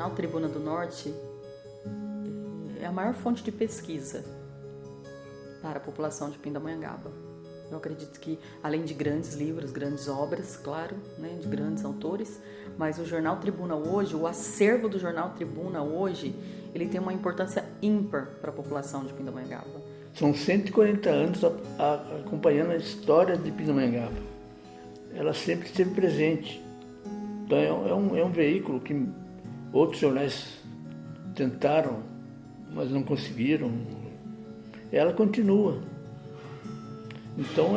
jornal Tribuna do Norte é a maior fonte de pesquisa para a população de Pindamonhangaba. Eu acredito que, além de grandes livros, grandes obras, claro, né, de grandes autores, mas o Jornal Tribuna hoje, o acervo do Jornal Tribuna hoje, ele tem uma importância ímpar para a população de Pindamonhangaba. São 140 anos acompanhando a história de Pindamonhangaba. Ela sempre esteve presente. Então é um veículo que outros jornais tentaram, mas não conseguiram. Ela continua. Então,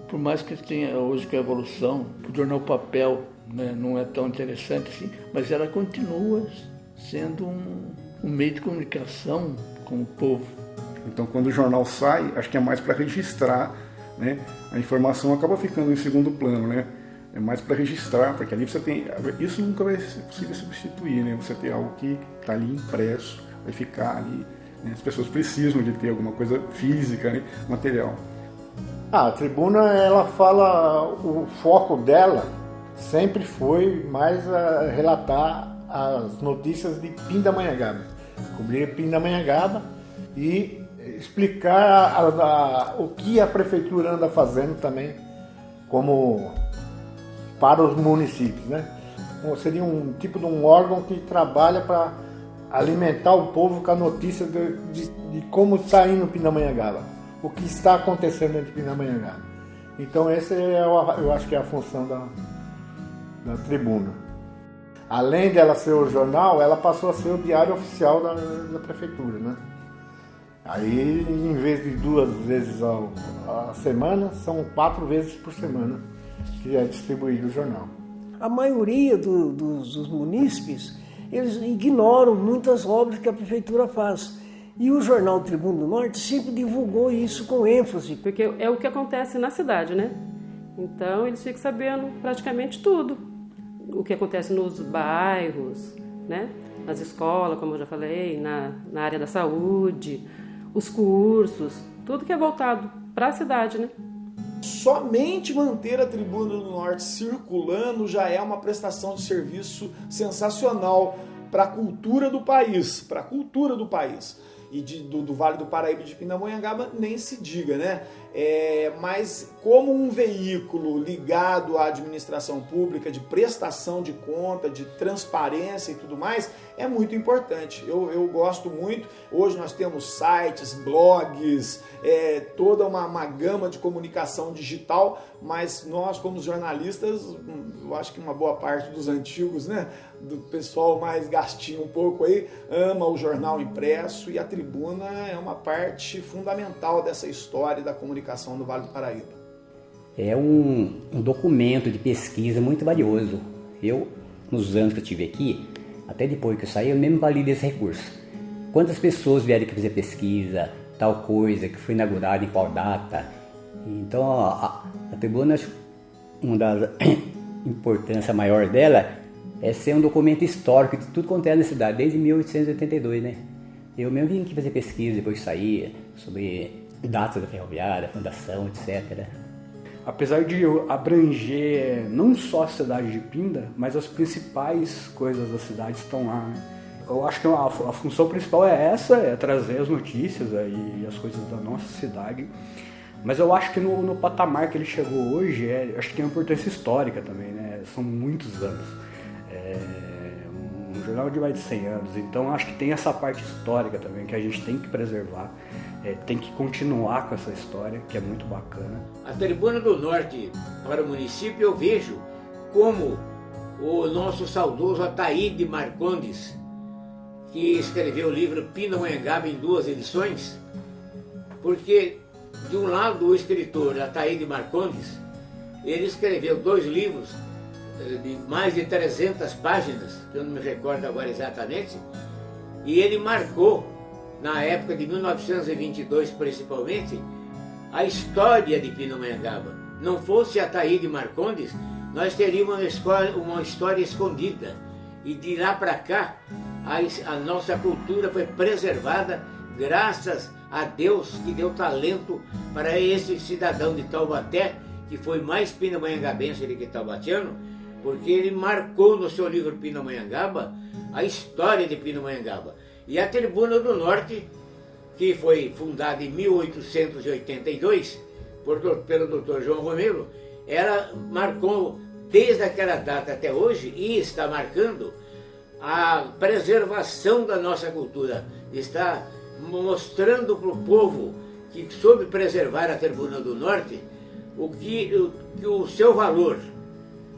por mais que tenha hoje com a evolução, o jornal papel, né, não é tão interessante assim, mas ela continua sendo um meio de comunicação com o povo. Então, quando o jornal sai, acho que é mais para registrar, né? A informação acaba ficando em segundo plano, né? É mais para registrar, porque ali você tem... Isso nunca vai ser possível substituir, né? Você tem algo que está ali impresso, vai ficar ali. As pessoas precisam de ter alguma coisa física, né, material. A Tribuna, ela fala, o foco dela sempre foi mais relatar as notícias de Pindamonhangaba. Cobrir Pindamonhangaba e explicar o que a prefeitura anda fazendo também, como para os municípios, né? Seria um tipo de um órgão que trabalha para alimentar o povo com a notícia de como está indo Pindamonhangaba, o que está acontecendo dentro de Pindamonhangaba. Então essa eu acho que é a função da Tribuna. Além dela ser o jornal, ela passou a ser o diário oficial da prefeitura, né? Aí, em vez de 2 vezes a semana, são 4 vezes por semana que é distribuído o jornal. A maioria dos munícipes, eles ignoram muitas obras que a prefeitura faz. E o jornal Tribuna do Norte sempre divulgou isso com ênfase. Porque é o que acontece na cidade, né? Então eles ficam sabendo praticamente tudo. O que acontece nos bairros, né? Nas escolas, como eu já falei, na área da saúde, os cursos, tudo que é voltado para a cidade, né? Somente manter a Tribuna do Norte circulando já é uma prestação de serviço sensacional para a cultura do país, E do Vale do Paraíba e de Pindamonhangaba nem se diga, né? Mas como um veículo ligado à administração pública, de prestação de conta, de transparência e tudo mais, é muito importante. Eu gosto muito. Hoje nós temos sites, blogs, toda uma gama de comunicação digital, mas nós, como jornalistas, eu acho que uma boa parte dos antigos, né, do pessoal mais gastinho um pouco aí, ama o jornal impresso, e a Tribuna é uma parte fundamental dessa história da comunicação do Vale do Paraíba. É um documento de pesquisa muito valioso. Eu, nos anos que eu estive aqui, até depois que eu saí, eu mesmo validei esse recurso. Quantas pessoas vieram aqui fazer pesquisa, tal coisa, que foi inaugurada em qual data. Então, a Tribuna, uma das importâncias maior dela é ser um documento histórico de tudo quanto é na cidade, desde 1882, né? Eu mesmo vim aqui fazer pesquisa, depois saí, sobre datas da ferroviária, fundação, etc. Apesar de abranger não só a cidade de Pinda, mas as principais coisas da cidade estão lá, né? Eu acho que a função principal é essa, é trazer as notícias e as coisas da nossa cidade. Mas eu acho que no patamar que ele chegou hoje, acho que tem uma importância histórica também, né? São muitos anos. Um jornal de mais de 100 anos, então acho que tem essa parte histórica também que a gente tem que preservar, tem que continuar com essa história, que é muito bacana. A Tribuna do Norte para o município, eu vejo como o nosso saudoso Ataíde Marcondes, que escreveu o livro Pindamonhangaba em 2 edições, porque de um lado o escritor Ataíde Marcondes, ele escreveu 2 livros de mais de 300 páginas, que eu não me recordo agora exatamente, e ele marcou, na época de 1922 principalmente, a história de Pindamonhangaba. Não fosse Ataíde Marcondes, nós teríamos uma história escondida, e de lá para cá, a nossa cultura foi preservada graças a Deus, que deu talento para esse cidadão de Taubaté, que foi mais pindamonhangabense do que taubatiano, porque ele marcou no seu livro Pindamonhangaba a história de Pindamonhangaba. E a Tribuna do Norte, que foi fundada em 1882 pelo Dr. João Romero, ela marcou desde aquela data até hoje e está marcando a preservação da nossa cultura. Está mostrando para o povo que soube preservar a Tribuna do Norte o seu valor.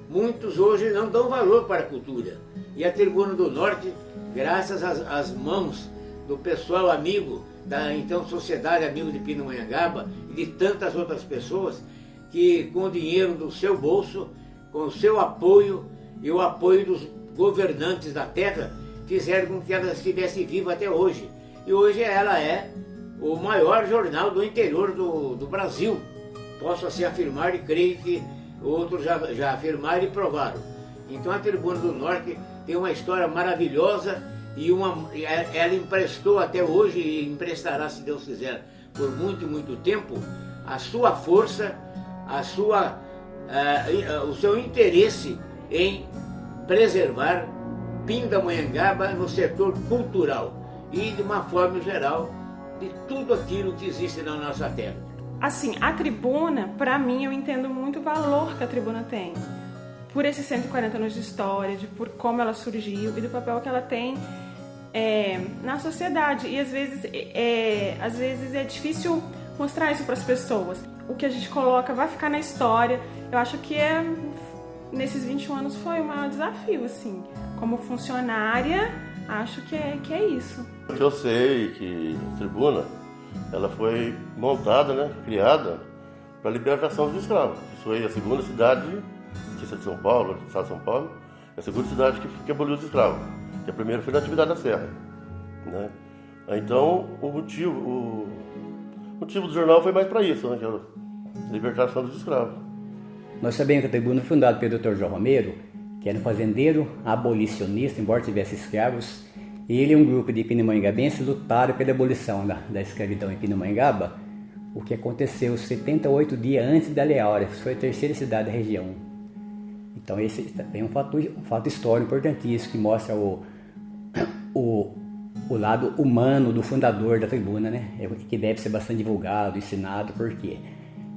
Muitos hoje não dão valor para a cultura. E a Tribuna do Norte, graças às mãos do pessoal amigo da então Sociedade Amigo de Pindamonhangaba e de tantas outras pessoas que com o dinheiro do seu bolso, com o seu apoio e o apoio dos governantes da terra, fizeram com que ela estivesse viva até hoje. E hoje ela é o maior jornal do interior do Brasil. Posso assim afirmar e creio que outros já afirmaram e provaram. Então a Tribuna do Norte tem uma história maravilhosa e ela emprestou até hoje e emprestará, se Deus quiser, por muito e muito tempo, a sua força, o seu interesse em preservar Pindamonhangaba no setor cultural e, de uma forma geral, de tudo aquilo que existe na nossa terra. Assim, a Tribuna, para mim, eu entendo muito o valor que a Tribuna tem. Por esses 140 anos de história, por como ela surgiu e do papel que ela tem na sociedade. E às vezes é difícil mostrar isso para as pessoas. O que a gente coloca vai ficar na história. Eu acho que nesses 21 anos foi um maior desafio, assim. Como funcionária, acho que é isso. Eu sei que a Tribuna, ela foi montada, né, criada para a libertação dos escravos. Isso foi a segunda cidade de São Paulo, do estado de São Paulo, é a segunda cidade que aboliu os escravos. E a primeira foi na Atividade da Serra, né? Então, o motivo do jornal foi mais para isso, né, que é a libertação dos escravos. Nós sabemos que a Tribuna foi fundada pelo Dr. João Romero, que era um fazendeiro abolicionista, embora tivesse escravos. Ele e um grupo de pindamonhangabenses lutaram pela abolição da escravidão em Pindamonhangaba, o que aconteceu 78 dias antes da Lei Áurea, foi a terceira cidade da região. Então esse tem um fato histórico importantíssimo que mostra o lado humano do fundador da Tribuna, né? Que deve ser bastante divulgado, ensinado, porque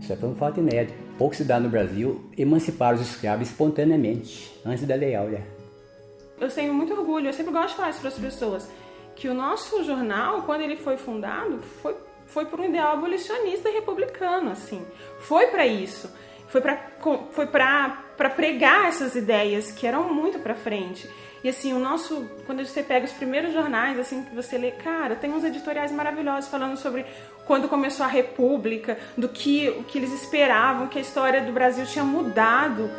isso foi um fato inédito. Poucas cidades no Brasil emanciparam os escravos espontaneamente, antes da Lei Áurea. Eu tenho muito orgulho, eu sempre gosto de falar isso para as pessoas, que o nosso jornal, quando ele foi fundado, foi por um ideal abolicionista e republicano, assim. Foi para isso. Foi para pregar essas ideias que eram muito para frente. E assim, quando você pega os primeiros jornais, assim, que você lê, cara, tem uns editoriais maravilhosos falando sobre quando começou a República, o que eles esperavam, que a história do Brasil tinha mudado.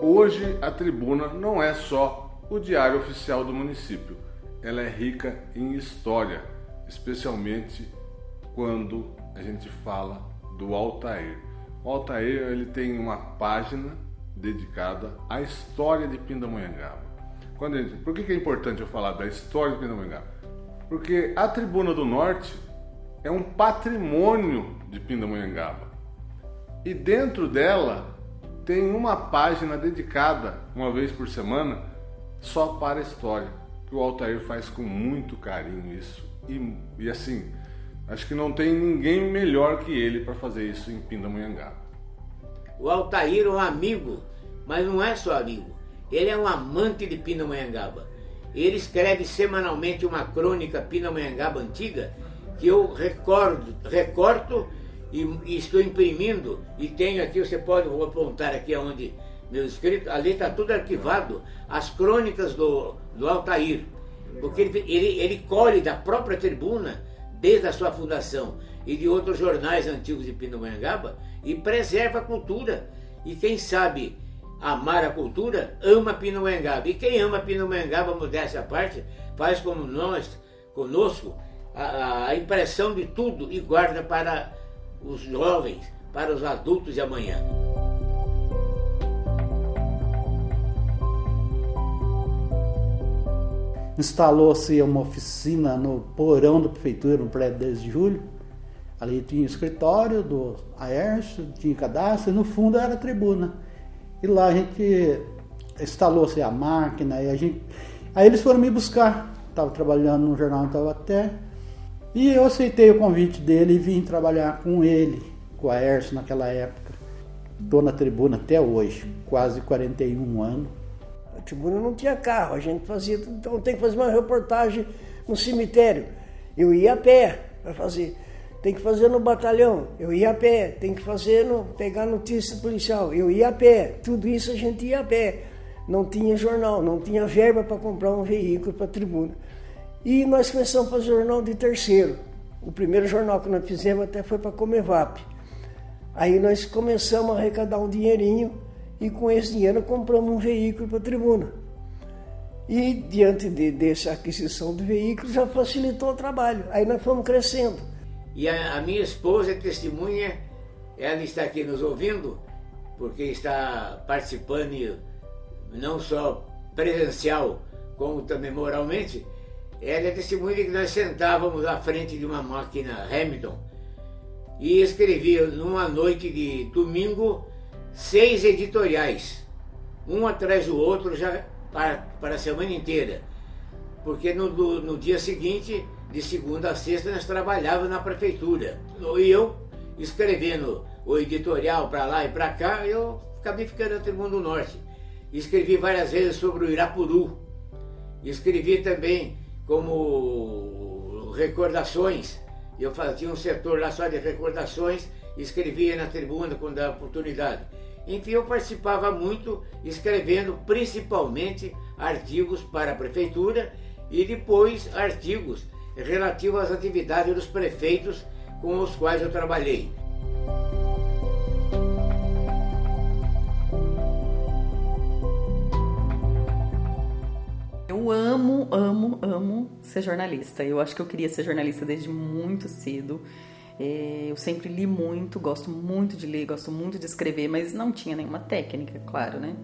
Hoje a Tribuna não é só o diário oficial do município, ela é rica em história, especialmente quando a gente fala do Altair. O Altair, ele tem uma página dedicada à história de Pindamonhangaba. Por que é importante eu falar da história de Pindamonhangaba? Porque a Tribuna do Norte é um patrimônio de Pindamonhangaba e dentro dela tem uma página dedicada, uma vez por semana, só para a história, que o Altair faz com muito carinho isso. E assim, acho que não tem ninguém melhor que ele para fazer isso em Pindamonhangaba. O Altair é um amigo, mas não é só amigo. Ele é um amante de Pindamonhangaba. Ele escreve semanalmente uma crônica Pindamonhangaba antiga, que eu recorto e estou imprimindo, e tenho aqui, vou apontar aqui onde meus inscritos, ali está tudo arquivado, as crônicas do Altair, porque ele colhe da própria Tribuna, desde a sua fundação, e de outros jornais antigos de Pindamonhangaba, e preserva a cultura. E quem sabe amar a cultura, ama Pindamonhangaba. E quem ama Pindamonhangaba, modéstia à parte, faz como nós, conosco, a impressão de tudo e guarda para os jovens, para os adultos de amanhã. Instalou-se uma oficina no porão da prefeitura, no prédio 10 de julho. Ali tinha o escritório do Aércio, tinha cadastro, e no fundo era a tribuna. E lá a gente instalou-se a máquina, aí eles foram me buscar. Estava trabalhando no jornal em Taubaté, e eu aceitei o convite dele e vim trabalhar com ele, com o Aércio naquela época. Estou na tribuna até hoje, quase 41 anos. A tribuna não tinha carro, a gente fazia, então tem que fazer uma reportagem no cemitério. Eu ia a pé para fazer. Tem que fazer no batalhão, eu ia a pé. Tem que fazer, pegar notícia policial, eu ia a pé. Tudo isso a gente ia a pé. Não tinha jornal, não tinha verba para comprar um veículo para a tribuna. E nós começamos a fazer jornal de terceiro. O primeiro jornal que nós fizemos até foi para a Comevap. Aí nós começamos a arrecadar um dinheirinho e com esse dinheiro compramos um veículo para a tribuna. E diante dessa aquisição do veículo já facilitou o trabalho. Aí nós fomos crescendo. E a minha esposa é testemunha, ela está aqui nos ouvindo, porque está participando não só presencial, como também moralmente. Ela é testemunha de que nós sentávamos à frente de uma máquina Hamilton e escrevia numa noite de domingo 6 editoriais, um atrás do outro, já para a semana inteira. Porque no dia seguinte, de segunda a sexta, nós trabalhávamos na prefeitura. E eu, escrevendo o editorial para lá e para cá, eu acabei ficando na Tribuna do Norte. Escrevi várias vezes sobre o Irapuru. Escrevi também como recordações. Eu tinha um setor lá só de recordações, escrevia na Tribuna quando dava oportunidade. Enfim, eu participava muito, escrevendo principalmente artigos para a prefeitura e depois artigos relativos às atividades dos prefeitos com os quais eu trabalhei. Eu amo ser jornalista. Eu acho que eu queria ser jornalista desde muito cedo. Eu sempre li muito, gosto muito de ler, gosto muito de escrever, mas não tinha nenhuma técnica, claro, né?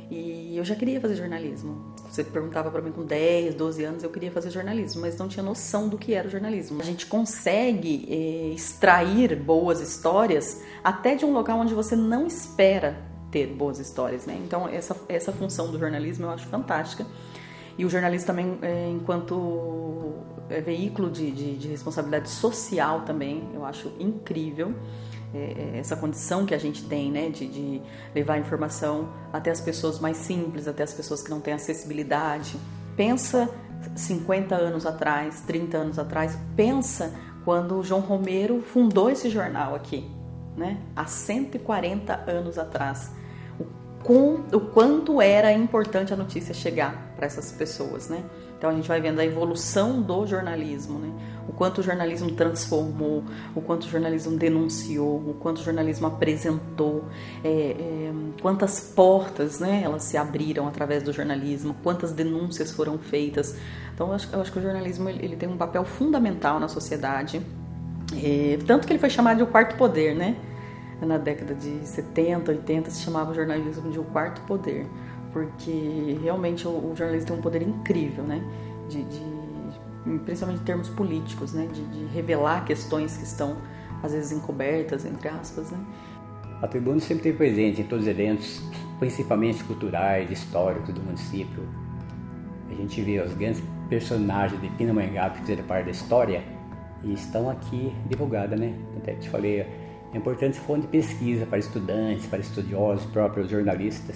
E eu já queria fazer jornalismo. Você perguntava para mim com 10, 12 anos, eu queria fazer jornalismo, mas não tinha noção do que era o jornalismo. A gente consegue extrair boas histórias até de um local onde você não espera ter boas histórias, né? Então essa função do jornalismo eu acho fantástica. E o jornalismo também, enquanto veículo de responsabilidade social também, eu acho incrível essa condição que a gente tem, né, de levar a informação até as pessoas mais simples, até as pessoas que não têm acessibilidade. Pensa 50 anos atrás, 30 anos atrás, pensa quando o João Romero fundou esse jornal aqui, né, há 140 anos atrás. O quanto era importante a notícia chegar para essas pessoas, né? Então a gente vai vendo a evolução do jornalismo, né? O quanto o jornalismo transformou, o quanto o jornalismo denunciou, o quanto o jornalismo apresentou, quantas portas, né, elas se abriram através do jornalismo, quantas denúncias foram feitas. Então eu acho que o jornalismo ele tem um papel fundamental na sociedade, tanto que ele foi chamado de o quarto poder, né? Na década de 70, 80 se chamava o jornalismo de o quarto poder, porque realmente o jornalismo tem um poder incrível, né? Principalmente em termos políticos, né? De revelar questões que estão às vezes encobertas, entre aspas, né? A Tribuna sempre esteve presente em todos os eventos, principalmente culturais, históricos do município. A gente vê os grandes personagens de Pindamonhangaba que fizeram parte da história e estão aqui divulgadas, né? Até que te falei, é importante fonte de pesquisa para estudantes, para estudiosos, próprios jornalistas.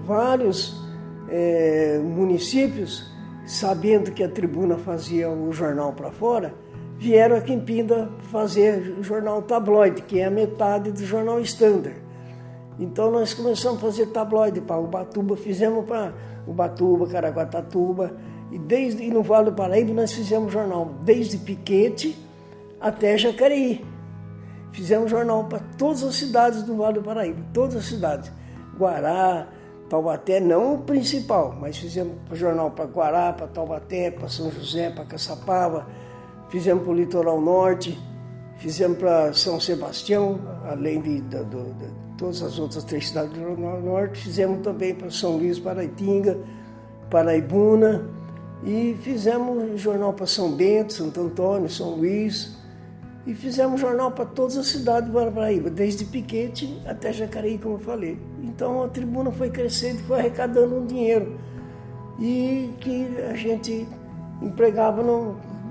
Vários municípios, sabendo que a Tribuna fazia o jornal para fora, vieram aqui em Pinda fazer o jornal tabloide, que é a metade do jornal Standard. Então nós começamos a fazer tabloide para Ubatuba, fizemos para Ubatuba, Caraguatatuba, e no Vale do Paraíba nós fizemos jornal desde Piquete até Jacareí. Fizemos jornal para todas as cidades do Vale do Paraíba, todas as cidades. Guará, Taubaté, não o principal, mas fizemos jornal para Guará, para Taubaté, para São José, para Caçapava, fizemos para o Litoral Norte, fizemos para São Sebastião, além de todas as outras 3 cidades do Litoral Norte, fizemos também para São Luís, Paraitinga, Paraibuna, e fizemos jornal para São Bento, Santo Antônio, São Luís, e fizemos jornal para todas as cidades do Paraíba, desde Piquete até Jacareí, como eu falei. Então a tribuna foi crescendo e foi arrecadando um dinheiro, e que a gente empregava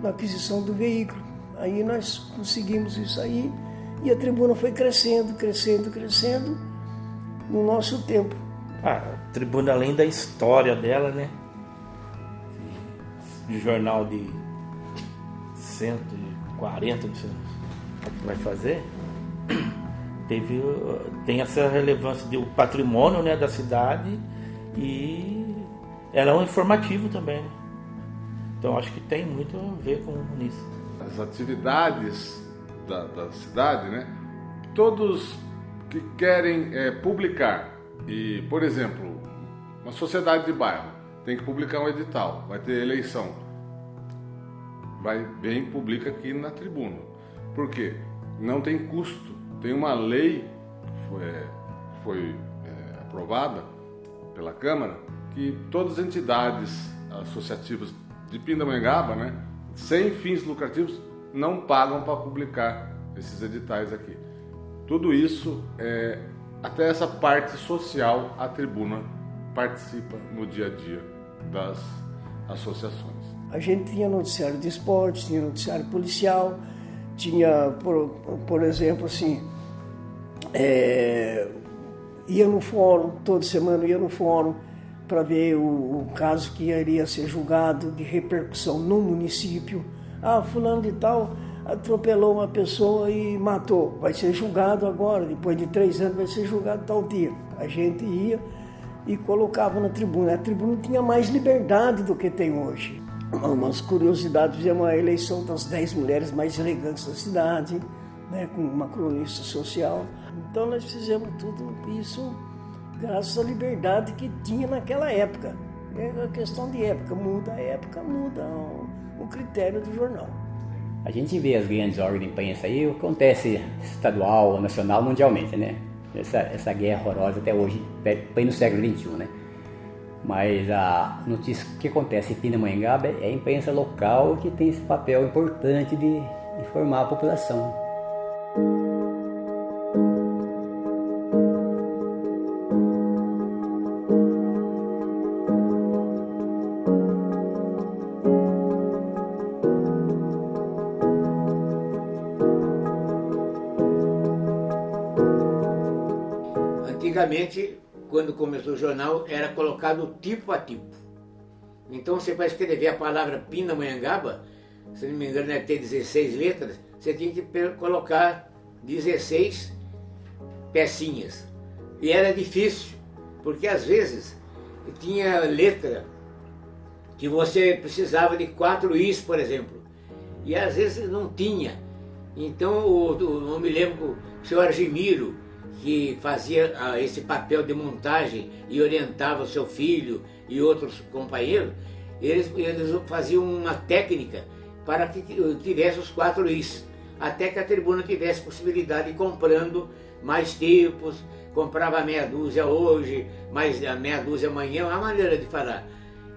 na aquisição do veículo. Aí nós conseguimos isso aí, e a tribuna foi crescendo, crescendo, crescendo no nosso tempo. A tribuna, além da história dela, né? De jornal de 140, não sei o que vai fazer, tem essa relevância do patrimônio, né, da cidade, e ela é um informativo também, né? Então acho que tem muito a ver com isso. As atividades da cidade, né? Todos que querem publicar, e, por exemplo, uma sociedade de bairro tem que publicar um edital, vai ter eleição, vem e publica aqui na tribuna. Por quê? Não tem custo. Tem uma lei que foi aprovada pela Câmara, que todas as entidades associativas de Pindamonhangaba, né, sem fins lucrativos, não pagam para publicar esses editais aqui. Tudo isso, até essa parte social, a tribuna participa no dia a dia das associações. A gente tinha noticiário de esporte, tinha noticiário policial, tinha, por exemplo, assim, ia no fórum, toda semana ia no fórum para ver o caso que iria ser julgado de repercussão no município. Fulano de tal atropelou uma pessoa e matou, vai ser julgado agora, depois de 3 anos vai ser julgado tal dia. A gente ia e colocava na tribuna. A tribuna tinha mais liberdade do que tem hoje. Umas curiosidades, fizemos a eleição das 10 mulheres mais elegantes da cidade, né, com uma cronista social. Então nós fizemos tudo isso graças à liberdade que tinha naquela época. É a questão de época, muda a época, muda o critério do jornal. A gente vê as grandes órgãos de imprensa aí, o que acontece estadual, nacional, mundialmente, né? Essa guerra horrorosa até hoje, bem no século XXI, né? Mas a notícia que acontece em Pindamonhangaba é a imprensa local que tem esse papel importante de informar a população. Antigamente, quando começou o jornal, era colocado tipo a tipo. Então você para escrever a palavra Pindamonhangaba, se não me engano deve ter 16 letras, você tinha que colocar 16 pecinhas. E era difícil, porque às vezes tinha letra que você precisava de 4 Is, por exemplo, e às vezes não tinha. Então eu me lembro que o senhor Argimiro, que fazia esse papel de montagem e orientava o seu filho e outros companheiros, eles faziam uma técnica para que tivesse os 4 Is, até que a tribuna tivesse possibilidade de ir comprando mais tipos, comprava meia dúzia hoje, mais a meia dúzia amanhã, uma maneira de falar,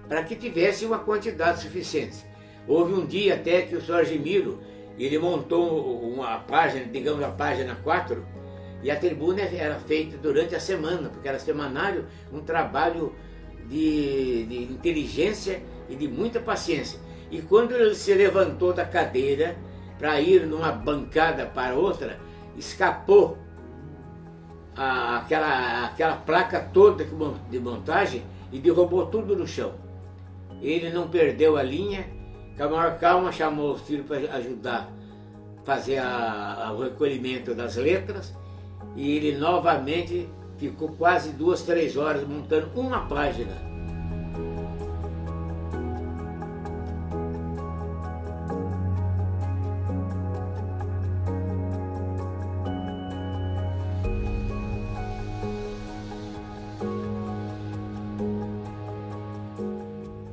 para que tivesse uma quantidade suficiente. Houve um dia até que o senhor Argimiro, ele montou uma página, digamos a página 4, e a tribuna era feita durante a semana, porque era semanário, um trabalho de inteligência e de muita paciência. E quando ele se levantou da cadeira para ir numa bancada para outra, escapou aquela placa toda de montagem e derrubou tudo no chão. Ele não perdeu a linha, com a maior calma chamou os filhos para ajudar a fazer o recolhimento das letras, e ele novamente ficou quase 2, 3 horas montando uma página.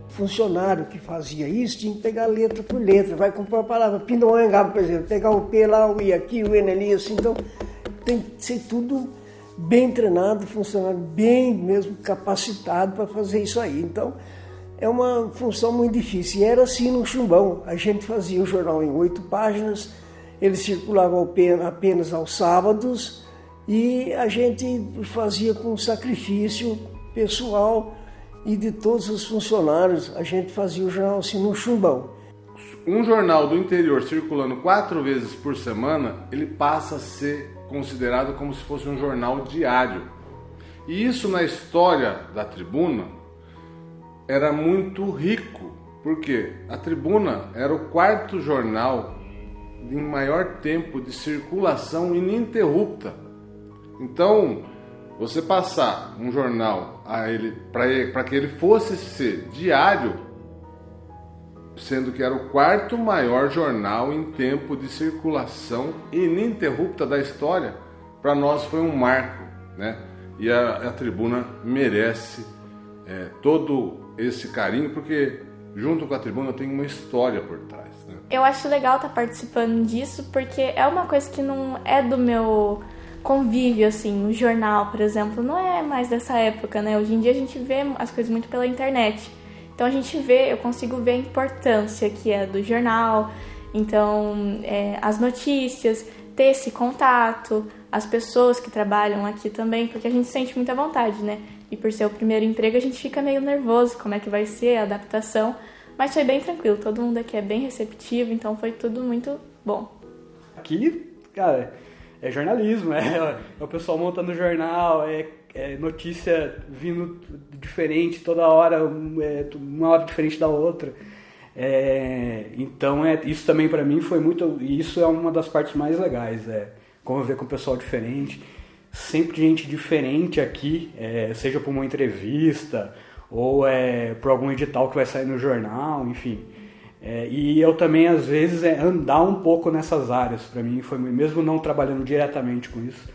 Funcionário que fazia isso tinha que pegar letra por letra, vai comprar a palavra Pindamonhangaba, por exemplo, pegar o P lá, o I aqui, o N ali, assim, então tem que ser tudo bem treinado, funcionário bem mesmo capacitado para fazer isso aí. Então é uma função muito difícil. E era assim no Chumbão, a gente fazia o jornal em 8 páginas, ele circulava apenas aos sábados e a gente fazia com sacrifício pessoal e de todos os funcionários, a gente fazia o jornal assim no Chumbão. Um jornal do interior circulando 4 vezes por semana, ele passa a ser considerado como se fosse um jornal diário. E isso na história da Tribuna era muito rico, porque a Tribuna era o 4º jornal em maior tempo de circulação ininterrupta. Então, você passar um jornal para que ele fosse ser diário, sendo que era o 4º maior jornal em tempo de circulação ininterrupta da história, para nós foi um marco, né? E a Tribuna merece todo esse carinho, porque junto com a Tribuna tem uma história por trás, né? Eu acho legal estar participando disso, porque é uma coisa que não é do meu convívio, assim, o jornal, por exemplo, não é mais dessa época, né? Hoje em dia a gente vê as coisas muito pela internet. Então a gente vê, eu consigo ver a importância que é do jornal, então as notícias, ter esse contato, as pessoas que trabalham aqui também, porque a gente sente muita vontade, né? E por ser o primeiro emprego a gente fica meio nervoso, como é que vai ser a adaptação, mas foi bem tranquilo, todo mundo aqui é bem receptivo, então foi tudo muito bom. Aqui, cara, é jornalismo, é o pessoal montando jornal, é notícia vindo diferente toda hora, uma hora diferente da outra. Então isso também para mim foi muito, e isso é uma das partes mais legais, conviver com o pessoal diferente, sempre gente diferente aqui, seja por uma entrevista ou por algum edital que vai sair no jornal, enfim. E eu também, às vezes, andar um pouco nessas áreas, para mim, foi, mesmo não trabalhando diretamente com isso,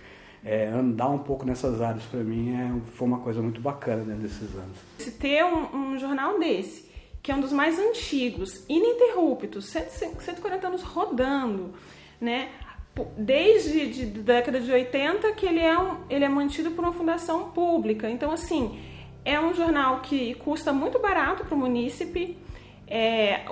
andar um pouco nessas áreas, para mim, foi uma coisa muito bacana, né, desses anos. Se ter um jornal desse, que é um dos mais antigos, ininterruptos, 140 anos rodando, né, desde a década de 80, que ele é mantido por uma fundação pública. Então, assim, é um jornal que custa muito barato para o munícipe.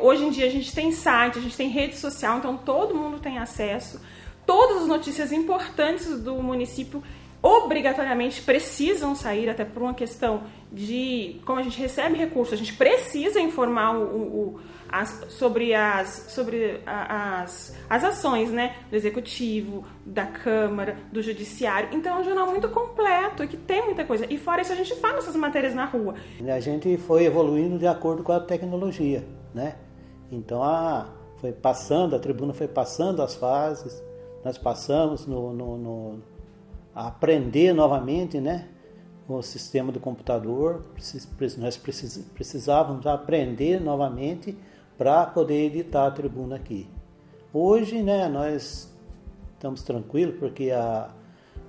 Hoje em dia a gente tem site, a gente tem rede social, então todo mundo tem acesso. Todas as notícias importantes do município obrigatoriamente precisam sair, até por uma questão de como a gente recebe recursos, a gente precisa informar sobre as ações, né, do Executivo, da Câmara, do Judiciário. Então é um jornal muito completo e que tem muita coisa. E fora isso a gente faz essas matérias na rua. A gente foi evoluindo de acordo com a tecnologia, né? Então a Tribuna foi passando as fases, nós passamos a aprender novamente, né? O sistema do computador, nós precisávamos aprender novamente para poder editar a Tribuna aqui. Hoje, né, nós estamos tranquilos porque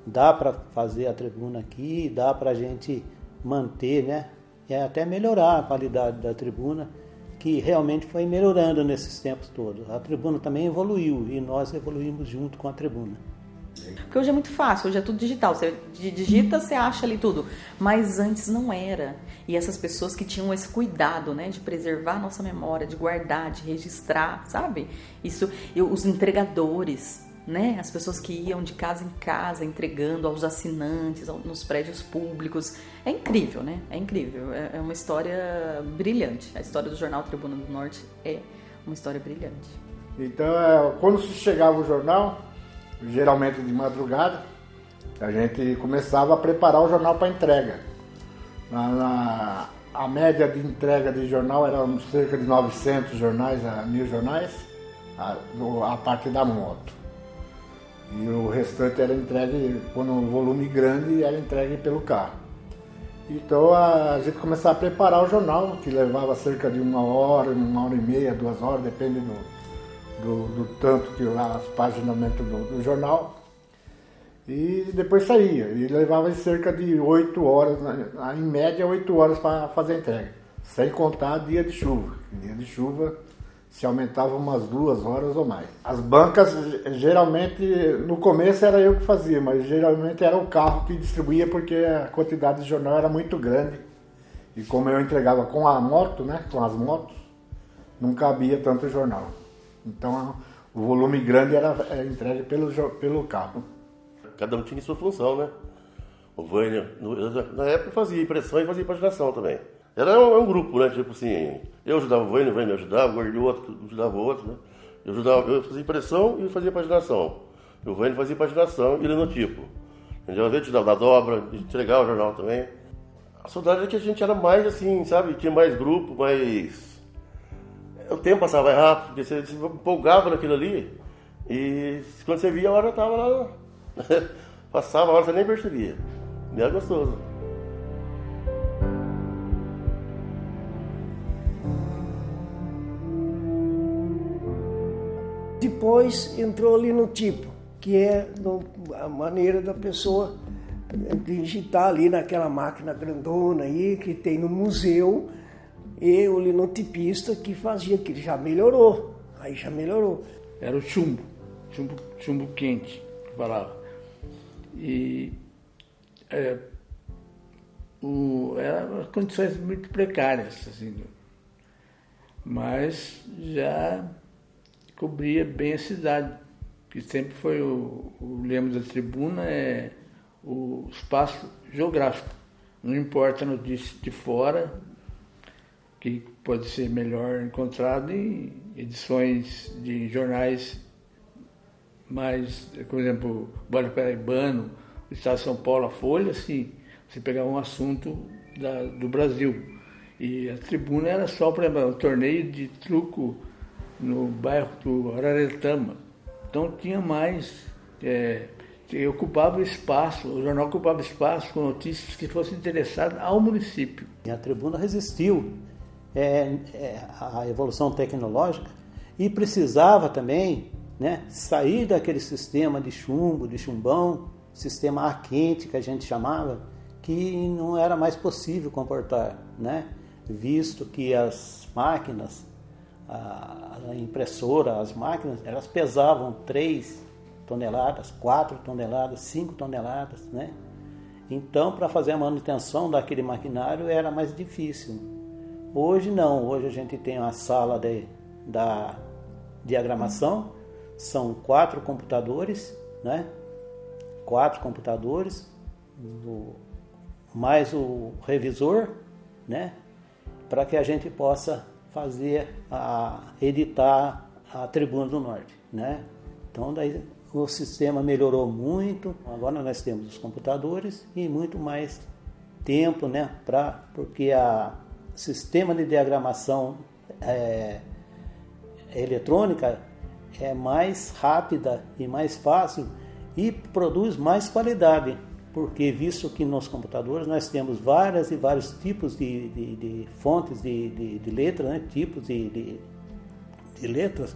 dá para fazer a Tribuna aqui, dá para a gente manter, né, e até melhorar a qualidade da Tribuna, que realmente foi melhorando nesses tempos todos. A Tribuna também evoluiu e nós evoluímos junto com a Tribuna. Porque hoje é muito fácil, hoje é tudo digital, você digita, você acha ali tudo, mas antes não era. E essas pessoas que tinham esse cuidado, né, de preservar a nossa memória, de guardar, de registrar, sabe? Isso, os entregadores, né, as pessoas que iam de casa em casa entregando aos assinantes, nos prédios públicos, é incrível, né? É incrível, é uma história brilhante. A história do jornal Tribuna do Norte é uma história brilhante. Então, quando chegava o jornal, geralmente de madrugada, a gente começava a preparar o jornal para entrega. A média de entrega de jornal era cerca de 900 jornais a 1000 jornais, a partir da moto. E o restante era entregue, quando um volume grande, era entregue pelo carro. Então a gente começava a preparar o jornal, que levava cerca de 1 hora e meia, 2 horas, depende do tanto que as páginas dentro do jornal. E depois saía, e levava cerca de 8 horas, em média 8 horas para fazer a entrega, sem contar dia de chuva. Dia de chuva se aumentava umas 2 horas ou mais. As bancas, geralmente, no começo era eu que fazia, mas geralmente era o carro que distribuía, porque a quantidade de jornal era muito grande. E como eu entregava com a moto, né, com as motos, não cabia tanto jornal. Então o volume grande era entregue pelo carro. Cada um tinha sua função, né? O Vânia, na época, fazia impressão e fazia paginação também. Era um grupo, né? Tipo assim, eu ajudava o Vânia me ajudava, o outro ajudava o outro, né? Eu fazia impressão e fazia paginação. O Vânia fazia paginação e linotipo. Entendeu? Às vezes te dava a dobra, entregava o jornal também. A saudade é que a gente era mais assim, sabe? Tinha mais grupo, mais... O tempo passava mais rápido, porque você se empolgava naquilo ali e quando você via a hora já estava lá. Passava a hora, você nem percebia. E era gostoso. Depois entrou ali no tipo, que é a maneira da pessoa digitar ali naquela máquina grandona aí que tem no museu, e o linotipista que fazia aquilo. Já melhorou, aí já melhorou. Era o chumbo quente, que falava. E eram condições muito precárias, assim, mas já cobria bem a cidade, que sempre foi o lema da tribuna, é o espaço geográfico. Não importa a notícia de fora, que pode ser melhor encontrado em edições de jornais mais, por exemplo, o Vale Paraibano, o Estado de São Paulo, a Folha, assim, você pegava um assunto do Brasil. E a tribuna era só, por exemplo, um torneio de truco no bairro do Araretama. Então tinha mais, ocupava espaço, o jornal ocupava espaço com notícias que fossem interessadas ao município. E a tribuna resistiu à evolução tecnológica e precisava também, né, sair daquele sistema de chumbo, de chumbão, sistema ar quente que a gente chamava, que não era mais possível comportar, né, visto que as máquinas, a impressora, as máquinas, elas pesavam 3 toneladas, 4 toneladas, 5 toneladas, né? Então, para fazer a manutenção daquele maquinário era mais difícil. Hoje não, hoje a gente tem uma sala da diagramação, são 4 computadores, né? 4 computadores, mais o revisor, né? Para que a gente possa editar a Tribuna do Norte, né? Então daí o sistema melhorou muito. Agora nós temos os computadores e muito mais tempo, né? Porque o sistema de diagramação eletrônica é mais rápida e mais fácil e produz mais qualidade. Porque visto que nos computadores nós temos vários e vários tipos de fontes de letras, né? Tipos de letras,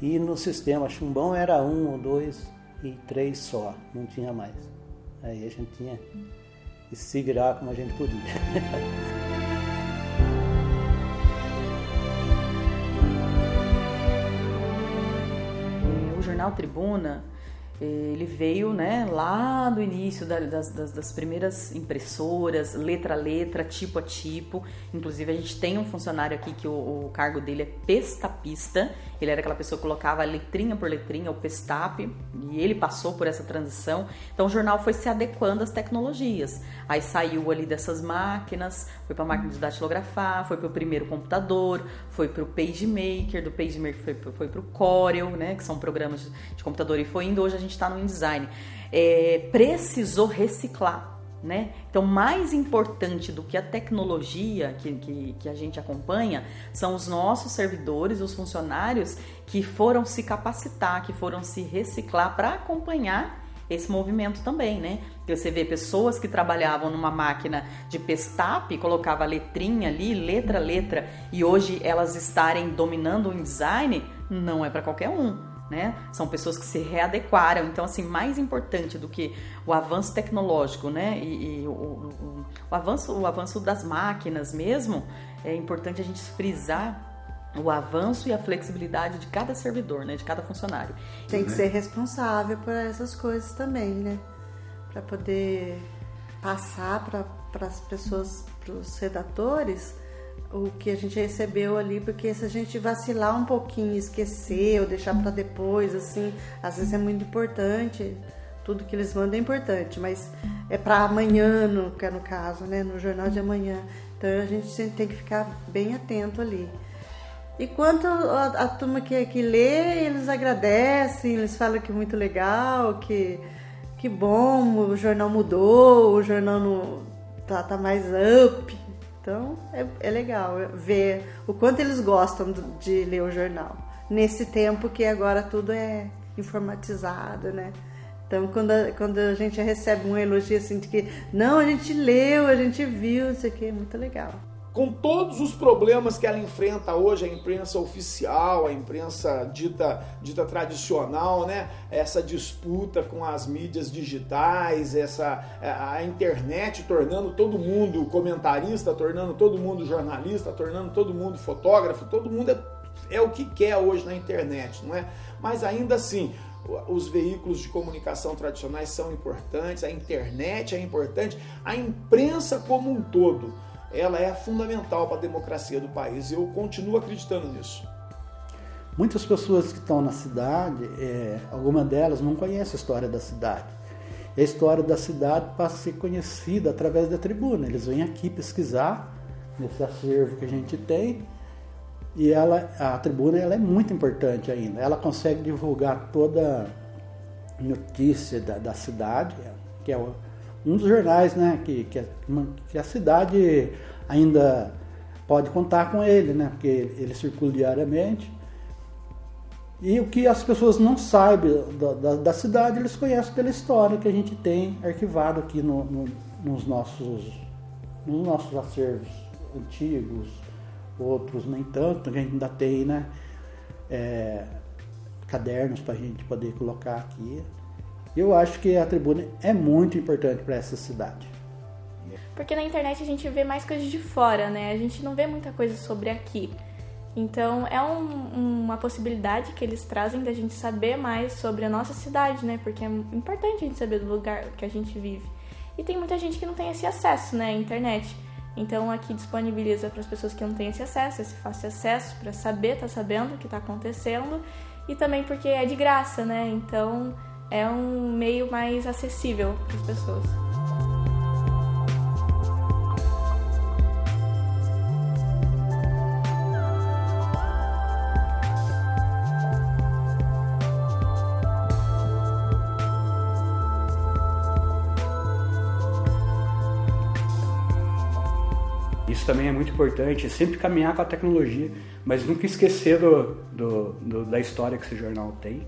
e no sistema chumbão era 1 ou 2 e 3 só, não tinha mais. Aí a gente tinha que se virar como a gente podia. O jornal Tribuna, ele veio, né, lá do início das primeiras impressoras, letra a letra, tipo a tipo. Inclusive a gente tem um funcionário aqui que o cargo dele é pestapista. Ele era aquela pessoa que colocava letrinha por letrinha, o pestap, e ele passou por essa transição. Então o jornal foi se adequando às tecnologias. Aí saiu ali dessas máquinas, foi para a máquina de datilografar, foi para o primeiro computador, foi para o PageMaker, do PageMaker foi para o Corel, né, que são programas de computador, e foi indo. Hoje a gente está no InDesign. Precisou reciclar né? Então, mais importante do que a tecnologia que a gente acompanha são os nossos servidores, os funcionários que foram se capacitar, que foram se reciclar para acompanhar esse movimento também, né? Você vê pessoas que trabalhavam numa máquina de pestape, colocava letrinha ali, letra, e hoje elas estarem dominando o InDesign, não é para qualquer um, né? São pessoas que se readequaram. Então, assim, mais importante do que o avanço tecnológico, né? E o avanço das máquinas mesmo, é importante a gente frisar o avanço e a flexibilidade de cada servidor, né, de cada funcionário. Tem que ser responsável por essas coisas também, né? Para poder passar para as pessoas, para os redatores, o que a gente recebeu ali, porque se a gente vacilar um pouquinho, esquecer ou deixar para depois, assim, às vezes é muito importante. Tudo que eles mandam é importante, mas é para amanhã, no caso, né, no jornal de amanhã. Então a gente sempre tem que ficar bem atento ali. E quanto a turma que lê, eles agradecem, eles falam que é muito legal, que bom, o jornal mudou, o jornal tá mais up. Então é legal ver o quanto eles gostam de ler o jornal. Nesse tempo que agora tudo é informatizado, né? Então quando a gente recebe um elogio assim de que não, a gente leu, a gente viu, isso aqui é muito legal. Com todos os problemas que ela enfrenta hoje, a imprensa oficial, a imprensa dita tradicional, né? Essa disputa com as mídias digitais, a internet tornando todo mundo comentarista, tornando todo mundo jornalista, tornando todo mundo fotógrafo, todo mundo é o que quer hoje na internet, não é? Mas ainda assim, os veículos de comunicação tradicionais são importantes, a internet é importante, a imprensa como um todo, ela é fundamental para a democracia do país. Eu continuo acreditando nisso. Muitas pessoas que estão na cidade, alguma delas não conhecem a história da cidade. E a história da cidade passa a ser conhecida através da tribuna. Eles vêm aqui pesquisar nesse acervo que a gente tem. E a tribuna ela é muito importante ainda. Ela consegue divulgar toda notícia da cidade, que é um dos jornais, né, que a cidade ainda pode contar com ele, né, porque ele circula diariamente. E o que as pessoas não sabem da cidade, eles conhecem pela história que a gente tem arquivado aqui nos nossos acervos antigos, outros nem tanto, que a gente ainda tem, né, cadernos para a gente poder colocar aqui. Eu acho que a tribuna é muito importante para essa cidade. Porque na internet a gente vê mais coisas de fora, né? A gente não vê muita coisa sobre aqui. Então é uma possibilidade que eles trazem da gente saber mais sobre a nossa cidade, né? Porque é importante a gente saber do lugar que a gente vive. E tem muita gente que não tem esse acesso, né? À internet. Então aqui disponibiliza para as pessoas que não têm esse acesso, esse fácil acesso para tá sabendo o que está acontecendo. E também porque é de graça, né? Então é um meio mais acessível para as pessoas. Isso também é muito importante, sempre caminhar com a tecnologia, mas nunca esquecer da história que esse jornal tem.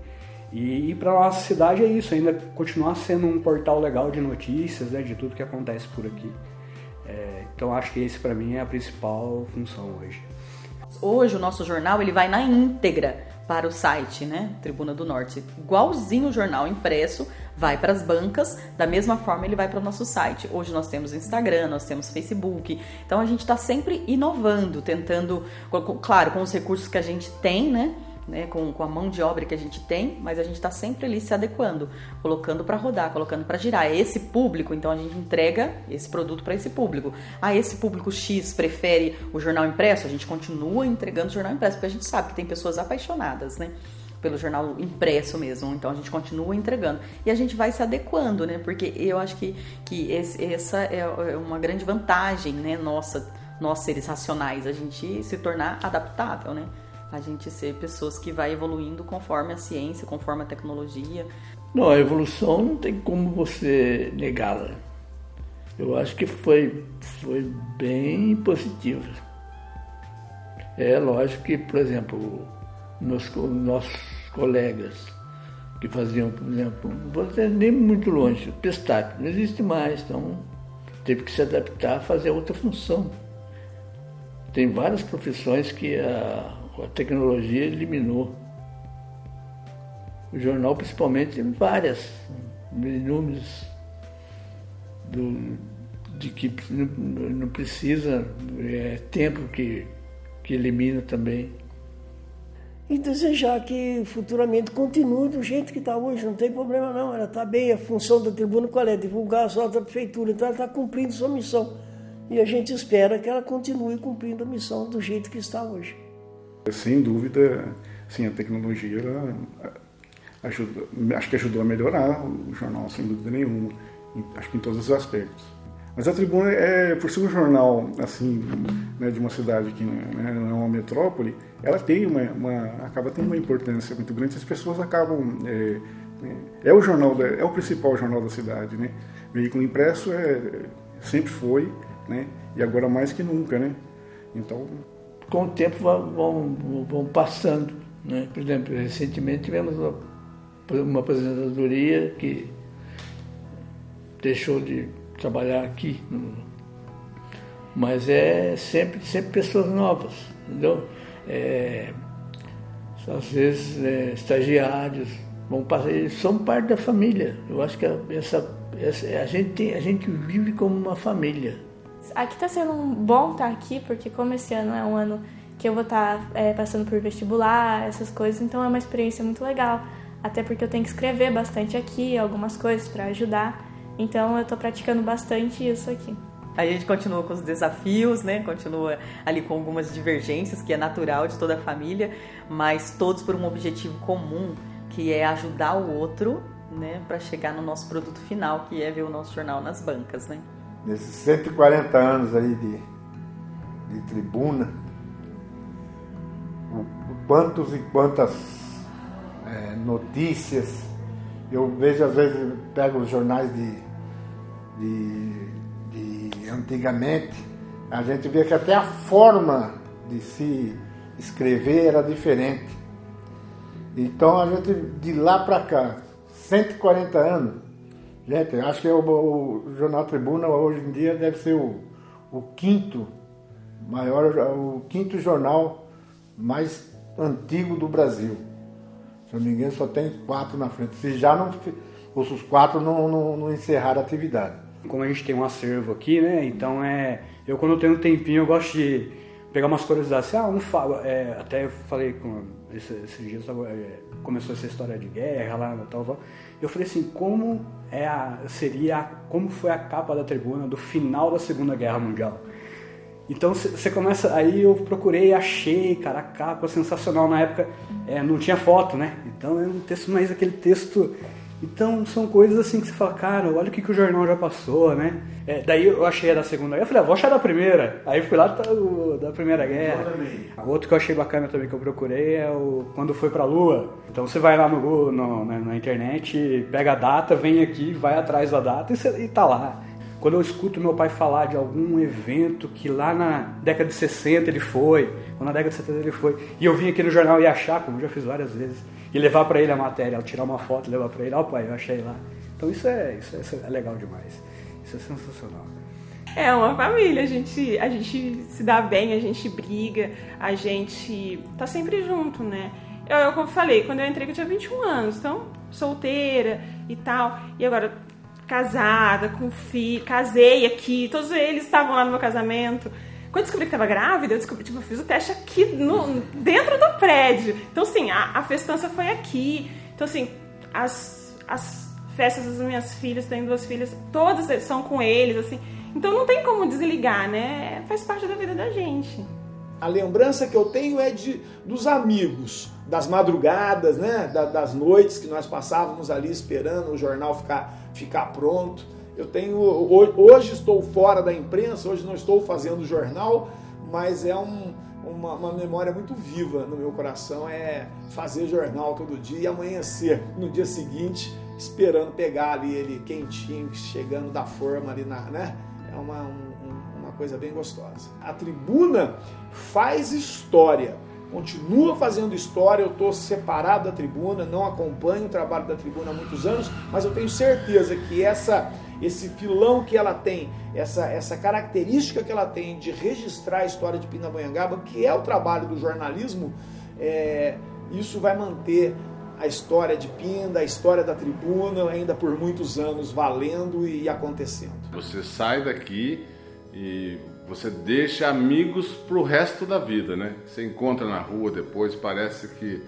E para a nossa cidade é isso, ainda continuar sendo um portal legal de notícias, né, de tudo que acontece por aqui. Então acho que esse para mim é a principal função hoje. Hoje o nosso jornal ele vai na íntegra para o site, né, Tribuna do Norte. Igualzinho o jornal impresso vai para as bancas, da mesma forma ele vai para o nosso site. Hoje nós temos Instagram, nós temos Facebook, então a gente está sempre inovando, tentando, claro, com os recursos que a gente tem, né, com a mão de obra que a gente tem, mas a gente está sempre ali se adequando, colocando para rodar, colocando para girar. É esse público, então a gente entrega esse produto para esse público. Esse público X prefere o jornal impresso, a gente continua entregando o jornal impresso, porque a gente sabe que tem pessoas apaixonadas, né, pelo jornal impresso mesmo, então a gente continua entregando. E a gente vai se adequando, né, porque eu acho que essa é uma grande vantagem, né, nós seres racionais, a gente se tornar adaptável, né, a gente ser pessoas que vai evoluindo conforme a ciência, conforme a tecnologia. Não, a evolução não tem como você negá-la. Eu acho que foi bem positivo. É lógico que, por exemplo, nossos colegas que faziam, por exemplo, não vou dizer nem muito longe, Pestac não existe mais, então teve que se adaptar a fazer outra função. Tem várias profissões que a tecnologia eliminou. O jornal, principalmente, tem várias, inúmeros, de que não precisa, tempo que elimina também. E desejar que futuramente continue do jeito que está hoje, não tem problema não, ela está bem, a função da tribuna qual é? Divulgar as notas da prefeitura, então ela está cumprindo sua missão. E a gente espera que ela continue cumprindo a missão do jeito que está hoje. Sem dúvida, sim, a tecnologia acho que ajudou a melhorar o jornal, sem dúvida nenhuma, acho que em todos os aspectos. Mas a Tribuna, por ser um jornal assim, né, de uma cidade que não é uma metrópole, ela tem acaba tendo uma importância muito grande. As pessoas acabam é o principal jornal da cidade, né? Veículo impresso sempre foi, né? E agora mais que nunca, né? Então, com o tempo vão passando, né? Por exemplo, recentemente tivemos uma aposentadoria que deixou de trabalhar aqui, mas sempre pessoas novas, entendeu? Às vezes estagiários vão passar, eles são parte da família. Eu acho que a gente vive como uma família. Aqui está sendo bom estar aqui, porque como esse ano é um ano que eu vou estar passando por vestibular, essas coisas, então é uma experiência muito legal, até porque eu tenho que escrever bastante aqui, algumas coisas para ajudar. Então eu estou praticando bastante isso aqui. A gente continua com os desafios, né? Continua ali com algumas divergências, que é natural de toda a família, mas todos por um objetivo comum, que é ajudar o outro, né? Para chegar no nosso produto final, que é ver o nosso jornal nas bancas, né? Nesses 140 anos aí de tribuna, quantos e quantas notícias eu vejo, às vezes pego os jornais de antigamente, a gente vê que até a forma de se escrever era diferente. Então a gente, de lá para cá, 140 anos, gente, acho que o Jornal Tribuna hoje em dia deve ser o quinto jornal mais antigo do Brasil. Se eu não me engano, só tem 4 na frente. Se já não, os 4 não encerraram a atividade. Como a gente tem um acervo aqui, né? Então eu quando eu tenho um tempinho eu gosto de pegar umas curiosidades. Até eu falei com esses dias começou essa história de guerra lá na tal. Eu falei assim, como foi a capa da Tribuna do final da Segunda Guerra Mundial? Então você começa, aí eu procurei, achei, cara, a capa sensacional. Na época não tinha foto, né? Então é um texto, mas aquele texto. Então são coisas assim que você fala, cara, olha o que o jornal já passou, né? Daí eu achei a da Segunda Guerra, eu falei, vou achar da Primeira. Aí fui lá da Primeira Guerra. Outro que eu achei bacana também que eu procurei é o Quando Foi Pra Lua. Então você vai lá no Google, na internet, pega a data, vem aqui, vai atrás da data e tá lá. Quando eu escuto meu pai falar de algum evento que lá na década de 60 ele foi, ou na década de 70 ele foi, e eu vim aqui no jornal e achar, como eu já fiz várias vezes, e levar para ele a matéria, tirar uma foto e levar para ele, pai, eu achei lá. Então isso é legal demais, isso é sensacional. É uma família, a gente se dá bem, a gente briga, a gente tá sempre junto, né? Como eu falei, quando eu entrei eu tinha 21 anos, então solteira e tal, e agora casada, com filho, casei aqui, todos eles estavam lá no meu casamento. Quando eu descobri que estava grávida, eu fiz o teste aqui dentro do prédio. Então, assim, a festança foi aqui. Então, assim, as festas das minhas filhas, tenho 2 filhas, todas são com eles, assim. Então não tem como desligar, né? Faz parte da vida da gente. A lembrança que eu tenho é dos amigos, das madrugadas, né? Das noites que nós passávamos ali esperando o jornal ficar pronto. Hoje estou fora da imprensa, hoje não estou fazendo jornal, mas é uma memória muito viva no meu coração, é fazer jornal todo dia e amanhecer no dia seguinte, esperando pegar ali ele quentinho, chegando da forma ali uma coisa bem gostosa. A tribuna faz história, continua fazendo história. Eu estou separado da tribuna, não acompanho o trabalho da tribuna há muitos anos, mas eu tenho certeza que esse filão que ela tem, essa característica que ela tem de registrar a história de Pindamonhangaba, que é o trabalho do jornalismo, isso vai manter a história de Pinda, a história da tribuna, ainda por muitos anos valendo e acontecendo. Você sai daqui e você deixa amigos pro resto da vida, né? Você encontra na rua depois, parece que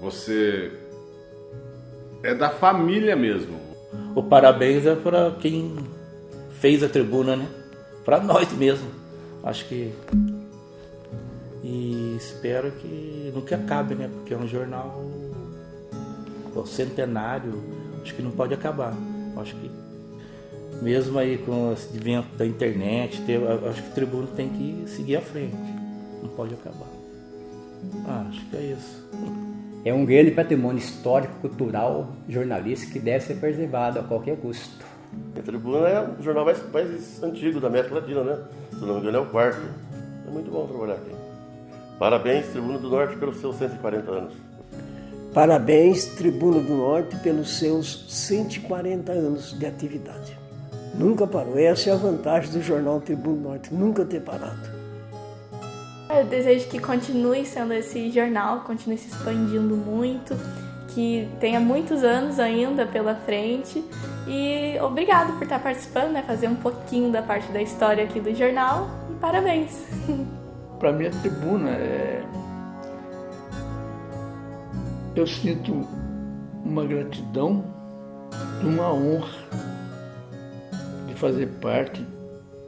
você é da família mesmo. O parabéns é para quem fez a tribuna, né? Para nós mesmo. Acho que... E espero que nunca acabe, né? Porque é um jornal centenário, acho que não pode acabar. Acho que mesmo aí com esse advento da internet, acho que o Tribuna tem que seguir à frente. Não pode acabar. Acho que é isso. É um grande patrimônio histórico, cultural, jornalístico que deve ser preservado a qualquer custo. A Tribuna é o jornal mais antigo da América Latina, né? Se não me engano é o 4º. É muito bom trabalhar aqui. Parabéns, Tribuna do Norte, pelos seus 140 anos. Parabéns, Tribuna do Norte, pelos seus 140 anos de atividade. Nunca parou. Essa é a vantagem do jornal Tribuna do Norte, nunca ter parado. Eu desejo que continue sendo esse jornal, continue se expandindo muito, que tenha muitos anos ainda pela frente. E obrigado por estar participando, né? Fazer um pouquinho da parte da história aqui do jornal. E parabéns! Para mim, a Tribuna eu sinto uma gratidão e uma honra de fazer parte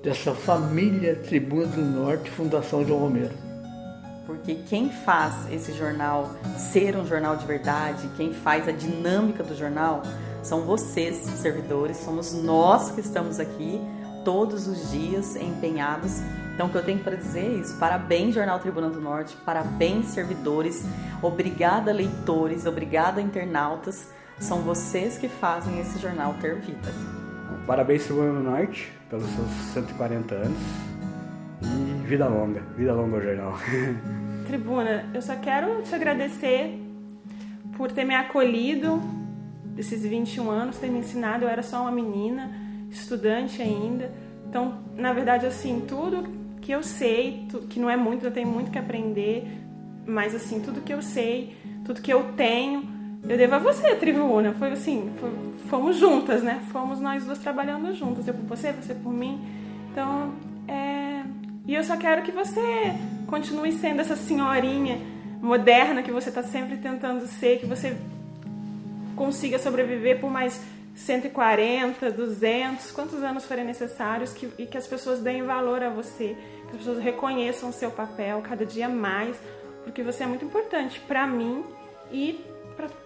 dessa família Tribuna do Norte, Fundação João Romero. Porque quem faz esse jornal ser um jornal de verdade, quem faz a dinâmica do jornal, são vocês, servidores, somos nós que estamos aqui todos os dias empenhados. Então, o que eu tenho para dizer é isso. Parabéns, Jornal Tribuna do Norte. Parabéns, servidores. Obrigada, leitores. Obrigada, internautas. São vocês que fazem esse jornal ter vida. Parabéns, Tribuna do Norte, pelos seus 140 anos. E vida longa ao jornal. Tribuna, eu só quero te agradecer por ter me acolhido desses 21 anos, ter me ensinado. Eu era só uma menina, estudante ainda. Então, na verdade, assim, tudo que eu sei, que não é muito, eu tenho muito que aprender, mas, assim, tudo que eu sei, tudo que eu tenho, eu devo a você, Tribuna. Foi assim, fomos juntas, né? Fomos nós duas trabalhando juntas. Eu por você por mim. Então, e eu só quero que você continue sendo essa senhorinha moderna que você está sempre tentando ser, que você consiga sobreviver por mais 140, 200, quantos anos forem necessários, e que as pessoas deem valor a você, que as pessoas reconheçam o seu papel cada dia mais, porque você é muito importante para mim e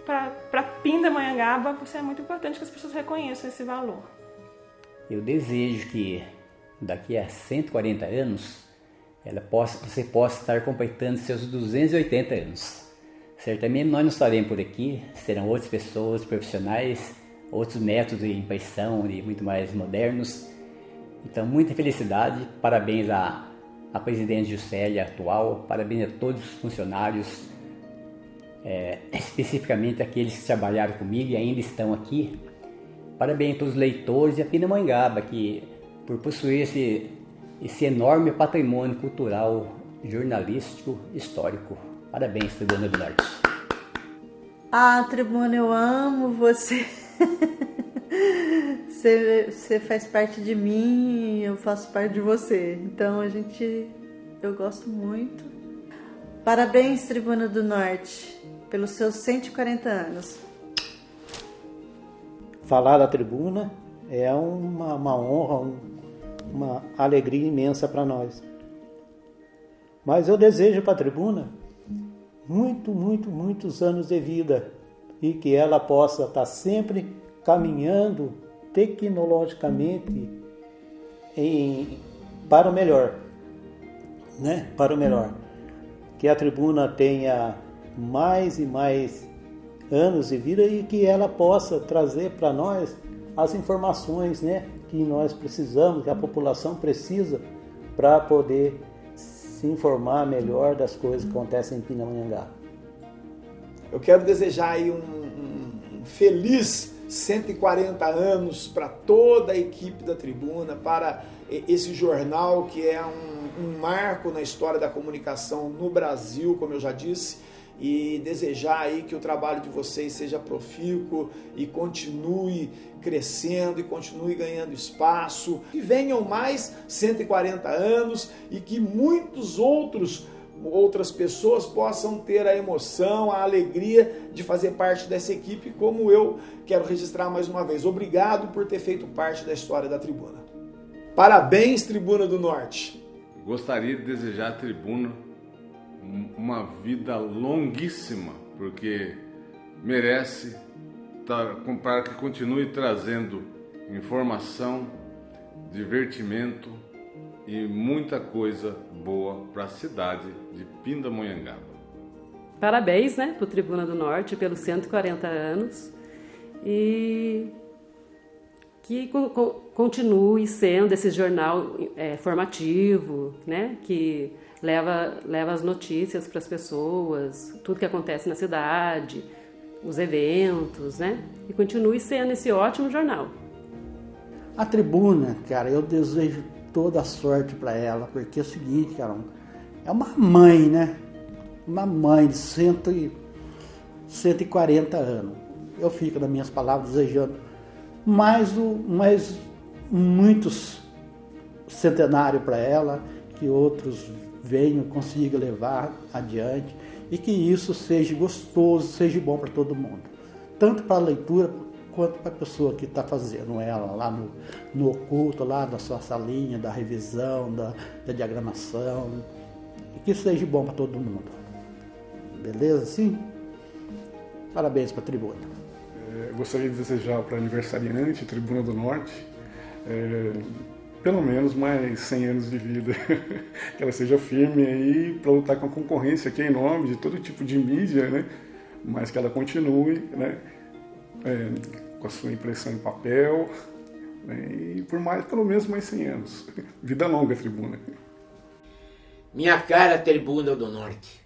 para Pindamonhangaba. Você é muito importante que as pessoas reconheçam esse valor. Eu desejo que daqui a 140 anos você possa estar completando seus 280 anos. Certamente nós não estaremos por aqui, serão outras pessoas, profissionais, outros métodos de impressão e muito mais modernos. Então, muita felicidade, parabéns à presidente Juscelia atual, parabéns a todos os funcionários, especificamente aqueles que trabalharam comigo e ainda estão aqui. Parabéns a todos os leitores e a Pindamonhangaba, que por possuir esse enorme patrimônio cultural, jornalístico, histórico. Parabéns, Tribuna do Norte. Ah, Tribuna, eu amo você. Você faz parte de mim, eu faço parte de você. Então eu gosto muito. Parabéns, Tribuna do Norte, pelos seus 140 anos. Falar da Tribuna é uma honra, uma alegria imensa para nós. Mas eu desejo para a Tribuna muitos anos de vida e que ela possa estar sempre caminhando tecnologicamente para o melhor, né? Para o melhor. Que a Tribuna tenha mais e mais anos de vida e que ela possa trazer para nós as informações, né, que nós precisamos, que a população precisa para poder se informar melhor das coisas que acontecem em Pindamonhangaba. Eu quero desejar aí um feliz 140 anos para toda a equipe da Tribuna, para esse jornal que é um marco na história da comunicação no Brasil, como eu já disse, e desejar aí que o trabalho de vocês seja profícuo e continue crescendo e continue ganhando espaço, que venham mais 140 anos e que outras pessoas possam ter a emoção, a alegria de fazer parte dessa equipe, como eu quero registrar mais uma vez. Obrigado por ter feito parte da história da Tribuna. Parabéns, Tribuna do Norte. Gostaria de desejar à Tribuna uma vida longuíssima, porque merece, para que continue trazendo informação, divertimento e muita coisa boa para a cidade de Pindamonhangaba. Parabéns, né, para o Tribuna do Norte pelos 140 anos e que continue sendo esse jornal formativo, né, que leva as notícias para as pessoas, tudo que acontece na cidade, os eventos, né, e continue sendo esse ótimo jornal. A Tribuna, cara, eu desejo toda a sorte para ela, porque é o seguinte, cara, é uma mãe, né? Uma mãe de 140 anos. Eu fico, nas minhas palavras, desejando mais muitos centenários para ela, que outros venham, consigam levar adiante e que isso seja gostoso, seja bom para todo mundo. Tanto para a leitura quanto para a pessoa que está fazendo ela lá no oculto, lá na sua salinha, da revisão, da diagramação, e que seja bom para todo mundo. Beleza, sim? Parabéns para a Tribuna. Gostaria de desejar para a aniversariante, Tribuna do Norte, pelo menos mais 100 anos de vida, que ela seja firme aí para lutar com a concorrência aqui em nome de todo tipo de mídia, né? Mas que ela continue, né? Com a sua impressão em papel, né? E por pelo menos mais 100 anos. Vida longa, Tribuna. Minha cara Tribuna do Norte,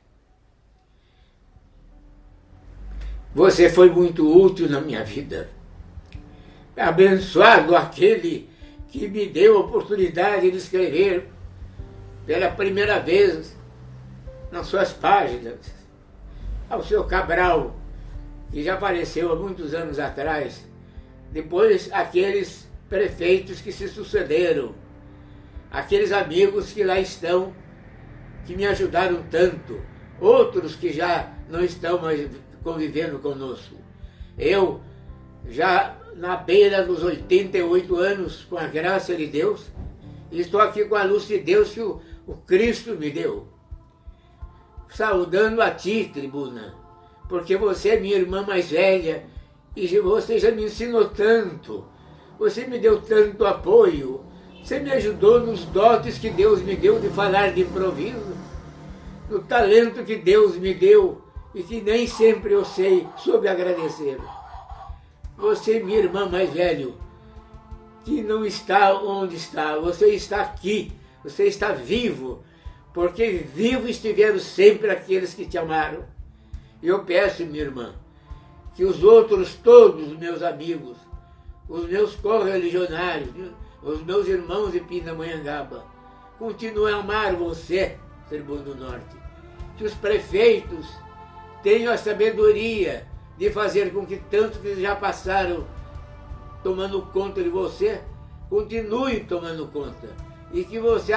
você foi muito útil na minha vida. Abençoado aquele que me deu a oportunidade de escrever pela primeira vez nas suas páginas. Ao seu Cabral, que já faleceu há muitos anos atrás, depois aqueles prefeitos que se sucederam, aqueles amigos que lá estão, que me ajudaram tanto, outros que já não estão mais convivendo conosco. Eu, já na beira dos 88 anos, com a graça de Deus, estou aqui com a luz de Deus que o Cristo me deu. Saudando a ti, Tribuna, porque você é minha irmã mais velha e você já me ensinou tanto, você me deu tanto apoio, você me ajudou nos dotes que Deus me deu de falar de improviso, no talento que Deus me deu e que nem sempre eu sei sobre agradecer. Você, minha irmã mais velha, que não está onde está, você está aqui, você está vivo, porque vivos estiveram sempre aqueles que te amaram. E eu peço, minha irmã, que os outros, todos os meus amigos, os meus correligionários, os meus irmãos de Pindamonhangaba, continuem a amar você, Tribuna do Norte. Que os prefeitos tenham a sabedoria de fazer com que tantos que já passaram tomando conta de você, continue tomando conta. E que você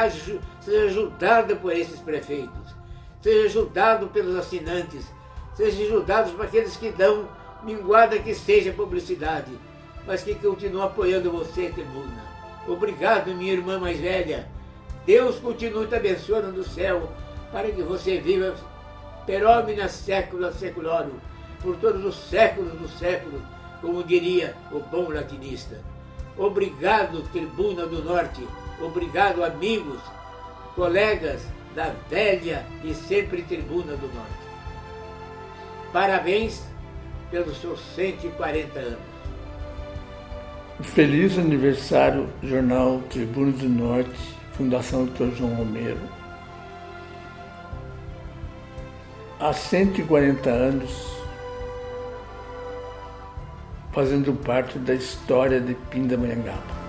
seja ajudado por esses prefeitos, seja ajudado pelos assinantes, seja ajudado por aqueles que dão minguada que seja publicidade, mas que continuam apoiando você, Tribuna. Obrigado, minha irmã mais velha. Deus continue te abençoando do céu, para que você viva per omnia secula seculorum, por todos os séculos dos séculos, como diria o bom latinista. Obrigado, Tribuna do Norte. Obrigado, amigos, colegas da velha e sempre Tribuna do Norte. Parabéns pelos seus 140 anos. Feliz aniversário, Jornal Tribuna do Norte, Fundação Dr. João Romero. Há 140 anos, fazendo parte da história de Pindamonhangaba.